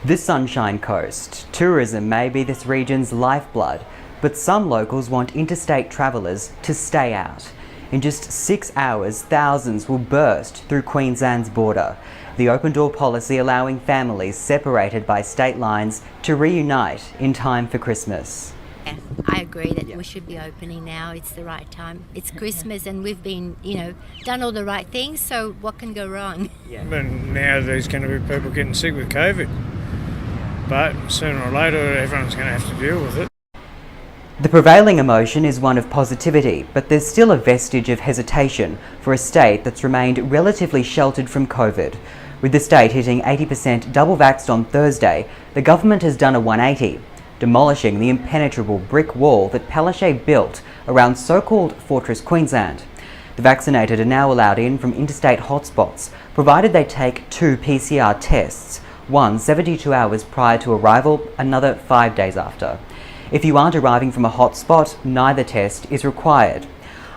The Sunshine Coast. Tourism may be this region's lifeblood, but some locals want interstate travellers to stay out. In just 6 hours, thousands will burst through Queensland's border. The open door policy allowing families separated by state lines to reunite in time for Christmas. Yeah, I agree that we should be opening now. It's the right time. It's Christmas and we've been, done all the right things, so what can go wrong? But now there's going to be people getting sick with COVID. But sooner or later, everyone's going to have to deal with it. The prevailing emotion is one of positivity, but there's still a vestige of hesitation for a state that's remained relatively sheltered from COVID. With the state hitting 80% double vaxxed on Thursday, the government has done a 180, demolishing the impenetrable brick wall that Palaszczuk built around so-called Fortress Queensland. The vaccinated are now allowed in from interstate hotspots, provided they take 2 PCR tests, one 72 hours prior to arrival, another 5 days after. If you aren't arriving from a hotspot, neither test is required.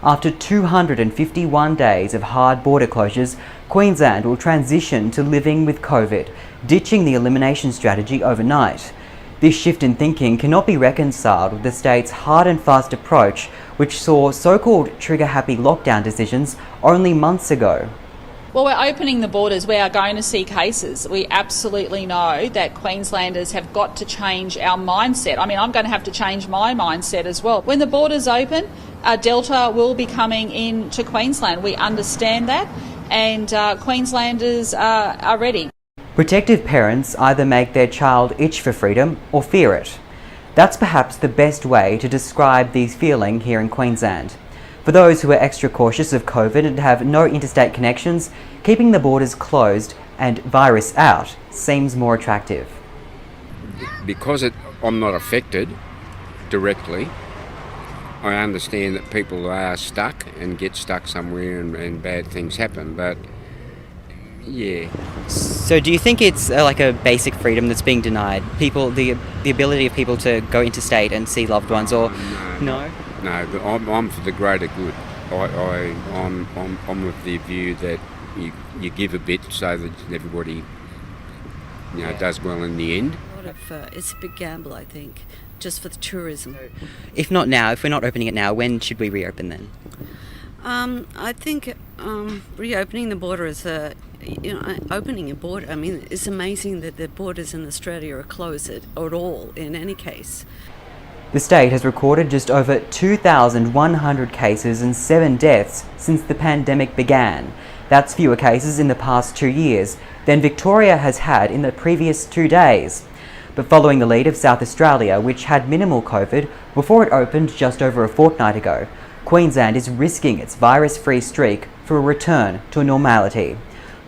After 251 days of hard border closures, Queensland will transition to living with COVID, ditching the elimination strategy overnight. This shift in thinking cannot be reconciled with the state's hard and fast approach, which saw so-called trigger-happy lockdown decisions only months ago. Well, we're opening the borders. We are going to see cases. We absolutely know that Queenslanders have got to change our mindset. I mean, I'm going to have to change my mindset as well. When the borders open, Delta will be coming into Queensland. We understand that, and Queenslanders are ready. Protective parents either make their child itch for freedom or fear it. That's perhaps the best way to describe these feelings here in Queensland. For those who are extra cautious of COVID and have no interstate connections, keeping the borders closed and virus out seems more attractive. Because I'm not affected directly, I understand that people are stuck and get stuck somewhere and bad things happen, but yeah. So do you think it's like a basic freedom that's being denied? People, the ability of people to go interstate and see loved ones, or no? No, I'm for the greater good. I'm with the view that you give a bit so that everybody does well in the end. It's a big gamble, I think, just for the tourism. If not now, if we're not opening it now, when should we reopen then? I think reopening the border is opening a border. I mean, it's amazing that the borders in Australia are closed at all in any case. The state has recorded just over 2,100 cases and 7 deaths since the pandemic began. That's fewer cases in the past 2 years than Victoria has had in the previous 2 days. But following the lead of South Australia, which had minimal COVID before it opened just over a fortnight ago, Queensland is risking its virus-free streak for a return to normality.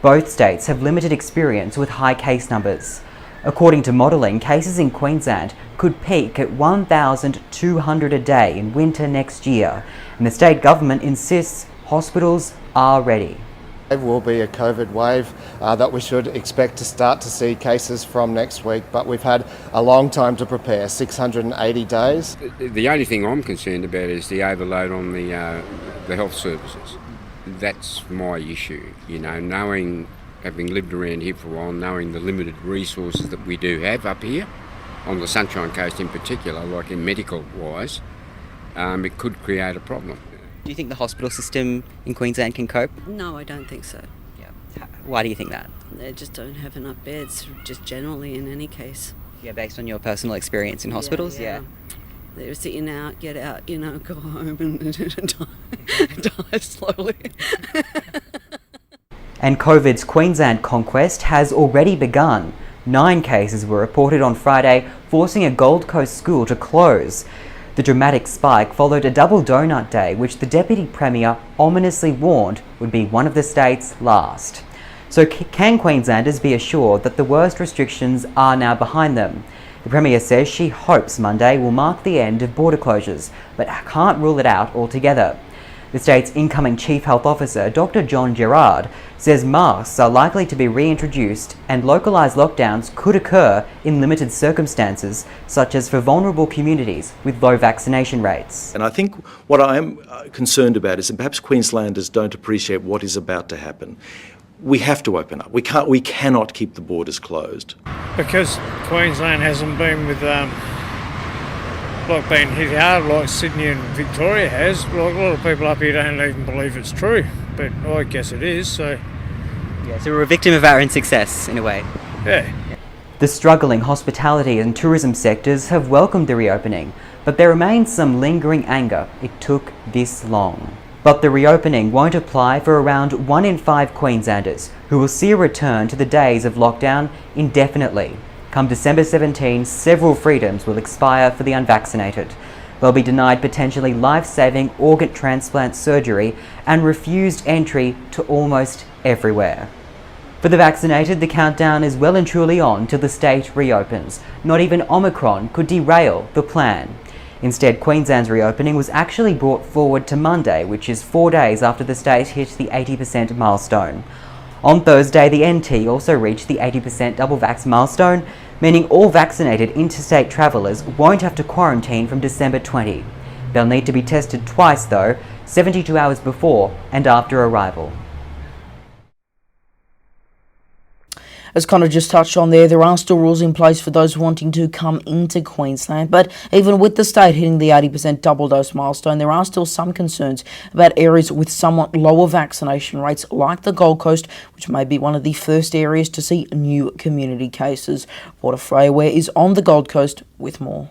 Both states have limited experience with high case numbers. According to modelling, cases in Queensland could peak at 1,200 a day in winter next year, and the state government insists hospitals are ready. There will be a COVID wave that we should expect to start to see cases from next week, but we've had a long time to prepare, 680 days. The only thing I'm concerned about is the overload on the health services. That's my issue, having lived around here for a while, knowing the limited resources that we do have up here, on the Sunshine Coast in particular, like in medical-wise, it could create a problem. Do you think the hospital system in Queensland can cope? No, I don't think so. Yeah. Why do you think that? They just don't have enough beds, just generally in any case. Yeah, based on your personal experience in hospitals? Yeah. There's the in out, get out, go home and die slowly. And COVID's Queensland conquest has already begun. 9 cases were reported on Friday, forcing a Gold Coast school to close. The dramatic spike followed a double donut day, which the Deputy Premier ominously warned would be one of the state's last. So can Queenslanders be assured that the worst restrictions are now behind them? The Premier says she hopes Monday will mark the end of border closures, but can't rule it out altogether. The state's incoming Chief Health Officer, Dr. John Gerard, says masks are likely to be reintroduced and localised lockdowns could occur in limited circumstances, such as for vulnerable communities with low vaccination rates. And I think what I am concerned about is that perhaps Queenslanders don't appreciate what is about to happen. we have to open up. We cannot keep the borders closed. Because Queensland hasn't been with like being hit hard like Sydney and Victoria has. Like a lot of people up here don't even believe it's true, but I guess it is. So Yeah, so we're a victim of our own success, in a way. yeah. The struggling hospitality and tourism sectors have welcomed the reopening, but there remains some lingering anger it took this long. But the reopening won't apply for around 1 in 5 Queenslanders, who will see a return to the days of lockdown indefinitely. Come December 17, several freedoms will expire for the unvaccinated. They'll be denied potentially life-saving organ transplant surgery and refused entry to almost everywhere. For the vaccinated, the countdown is well and truly on till the state reopens. Not even Omicron could derail the plan. Instead, Queensland's reopening was actually brought forward to Monday, which is 4 days after the state hit the 80% milestone. On Thursday, the NT also reached the 80% double vax milestone, meaning all vaccinated interstate travellers won't have to quarantine from December 20. They'll need to be tested twice though, 72 hours before and after arrival. As Connor just touched on there are still rules in place for those wanting to come into Queensland, but even with the state hitting the 80% double dose milestone, there are still some concerns about areas with somewhat lower vaccination rates like the Gold Coast, which may be one of the first areas to see new community cases. Reporter Freya Ware is on the Gold Coast with more.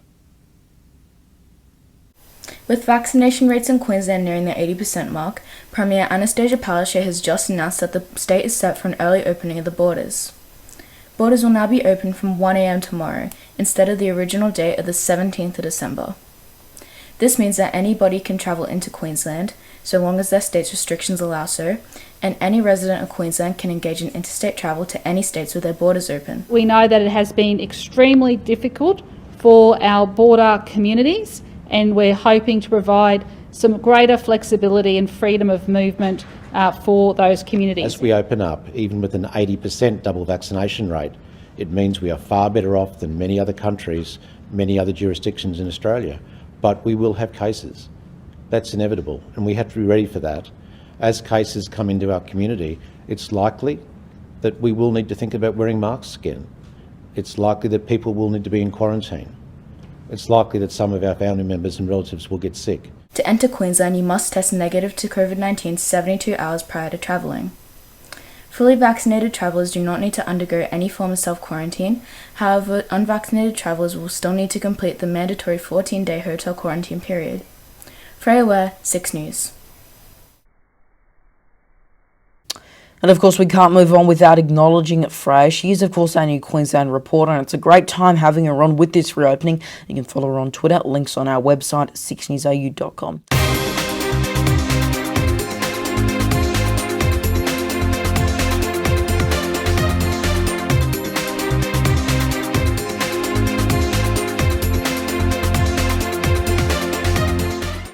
With vaccination rates in Queensland nearing the 80% mark, Premier Anastacia has just announced that the state is set for an early opening of the borders. Borders will now be open from 1 a.m. tomorrow, instead of the original date of the 17th of December. This means that anybody can travel into Queensland, so long as their state's restrictions allow so, and any resident of Queensland can engage in interstate travel to any states with their borders open. We know that it has been extremely difficult for our border communities, and we're hoping to provide some greater flexibility and freedom of movement for those communities. As we open up, even with an 80% double vaccination rate, it means we are far better off than many other countries, many other jurisdictions in Australia. But we will have cases. That's inevitable, and we have to be ready for that. As cases come into our community, it's likely that we will need to think about wearing masks again. It's likely that people will need to be in quarantine. It's likely that some of our family members and relatives will get sick. To enter Queensland, you must test negative to COVID-19 72 hours prior to travelling. Fully vaccinated travellers do not need to undergo any form of self-quarantine. However, unvaccinated travellers will still need to complete the mandatory 14-day hotel quarantine period. Freya Ware, 6 News. And of course, we can't move on without acknowledging Freya. She is, of course, our new Queensland reporter, and it's a great time having her on with this reopening. You can follow her on Twitter, links on our website, 6newsau.com.